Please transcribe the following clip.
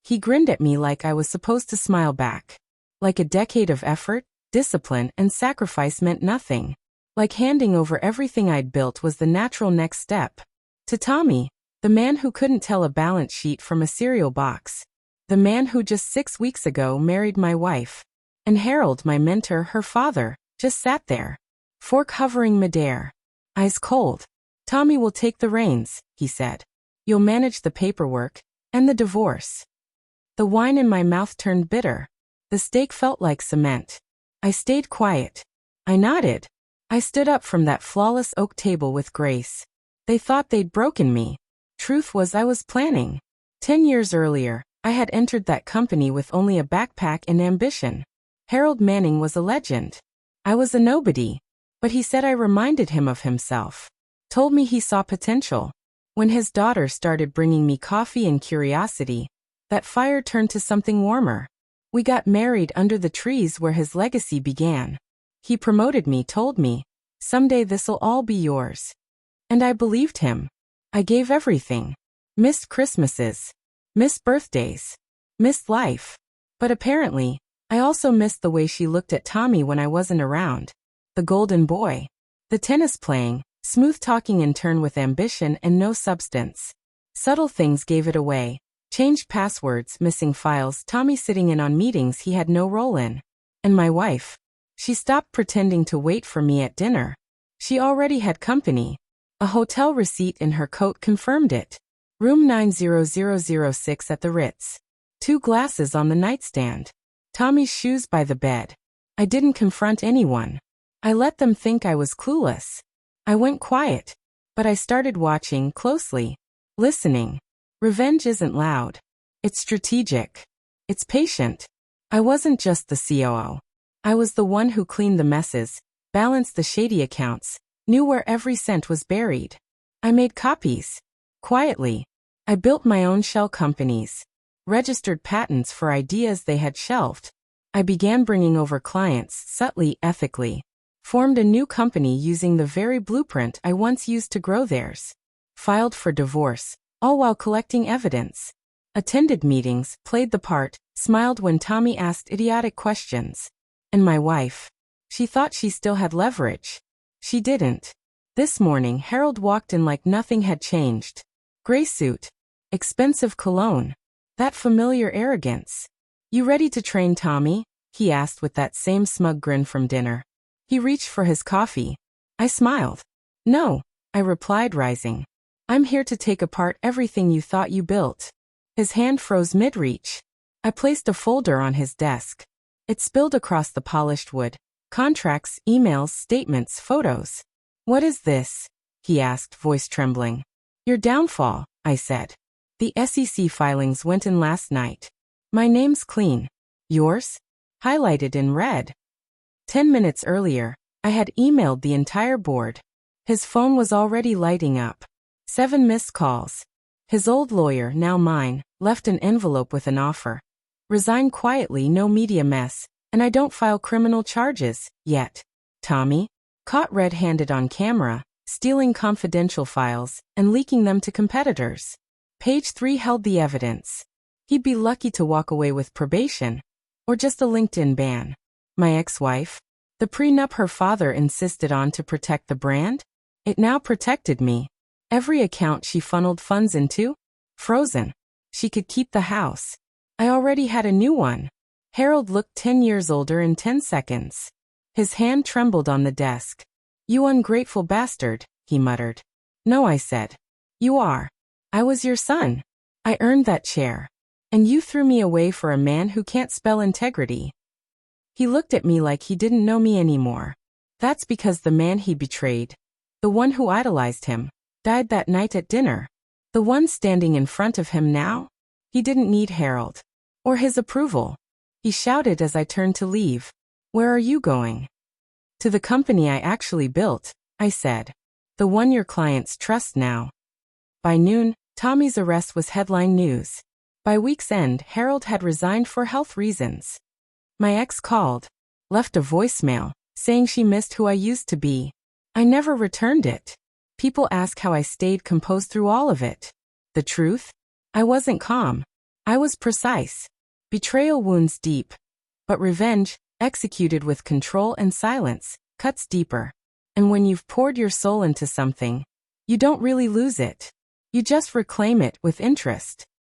He grinned at me like I was supposed to smile back. Like a decade of effort, discipline, and sacrifice meant nothing. Like handing over everything I'd built was the natural next step. To Tommy, the man who couldn't tell a balance sheet from a cereal box. The man who just 6 weeks ago married my wife. And Harold, my mentor, her father, just sat there. Fork hovering midair. Eyes cold. Tommy will take the reins, he said. You'll manage the paperwork and the divorce. The wine in my mouth turned bitter. The steak felt like cement. I stayed quiet. I nodded. I stood up from that flawless oak table with grace. They thought they'd broken me. Truth was, I was planning. 10 years earlier, I had entered that company with only a backpack and ambition. Harold Manning was a legend. I was a nobody. But he said I reminded him of himself. Told me he saw potential. When his daughter started bringing me coffee and curiosity, that fire turned to something warmer. We got married under the trees where his legacy began. He promoted me, told me, someday this'll all be yours. And I believed him. I gave everything. Missed Christmases. Missed birthdays. Missed life. But apparently, I also missed the way she looked at Tommy when I wasn't around. The golden boy. The tennis playing, smooth talking in turn with ambition and no substance. Subtle things gave it away. Changed passwords, missing files, Tommy sitting in on meetings he had no role in. And my wife. She stopped pretending to wait for me at dinner. She already had company. A hotel receipt in her coat confirmed it. Room 90006 at the Ritz. 2 glasses on the nightstand. Tommy's shoes by the bed. I didn't confront anyone. I let them think I was clueless. I went quiet. But I started watching closely. Listening. Revenge isn't loud. It's strategic. It's patient. I wasn't just the COO. I was the one who cleaned the messes, balanced the shady accounts, knew where every cent was buried. I made copies. Quietly. I built my own shell companies. Registered patents for ideas they had shelved. I began bringing over clients subtly, ethically. Formed a new company using the very blueprint I once used to grow theirs. Filed for divorce, all while collecting evidence. Attended meetings, played the part, smiled when Tommy asked idiotic questions. And my wife. She thought she still had leverage. She didn't. This morning, Harold walked in like nothing had changed. Gray suit. Expensive cologne. That familiar arrogance. You ready to train Tommy? He asked with that same smug grin from dinner. He reached for his coffee. I smiled. No, I replied, rising. I'm here to take apart everything you thought you built. His hand froze mid-reach. I placed a folder on his desk. It spilled across the polished wood. Contracts, emails, statements, photos. What is this? He asked, voice trembling. Your downfall, I said. The SEC filings went in last night. My name's clean. Yours? Highlighted in red. 10 minutes earlier, I had emailed the entire board. His phone was already lighting up. 7 missed calls. His old lawyer, now mine, left an envelope with an offer. Resign quietly, no media mess, and I don't file criminal charges, yet. Tommy? Caught red-handed on camera, stealing confidential files, and leaking them to competitors. Page 3 held the evidence. He'd be lucky to walk away with probation. Or just a LinkedIn ban. My ex-wife? The prenup her father insisted on to protect the brand? It now protected me. Every account she funneled funds into? Frozen. She could keep the house. I already had a new one. Harold looked 10 years older in 10 seconds. His hand trembled on the desk. You ungrateful bastard, he muttered. No, I said. You are. I was your son. I earned that chair. And you threw me away for a man who can't spell integrity. He looked at me like he didn't know me anymore. That's because the man he betrayed, the one who idolized him, died that night at dinner. The one standing in front of him now? He didn't need Harold. Or his approval. He shouted as I turned to leave. Where are you going? To the company I actually built, I said. The one your clients trust now. By noon, Tommy's arrest was headline news. By week's end, Harold had resigned for health reasons. My ex called. Left a voicemail, saying she missed who I used to be. I never returned it. People ask how I stayed composed through all of it. The truth? I wasn't calm. I was precise. Betrayal wounds deep. But revenge, executed with control and silence, cuts deeper. And when you've poured your soul into something, you don't really lose it. You just reclaim it with interest.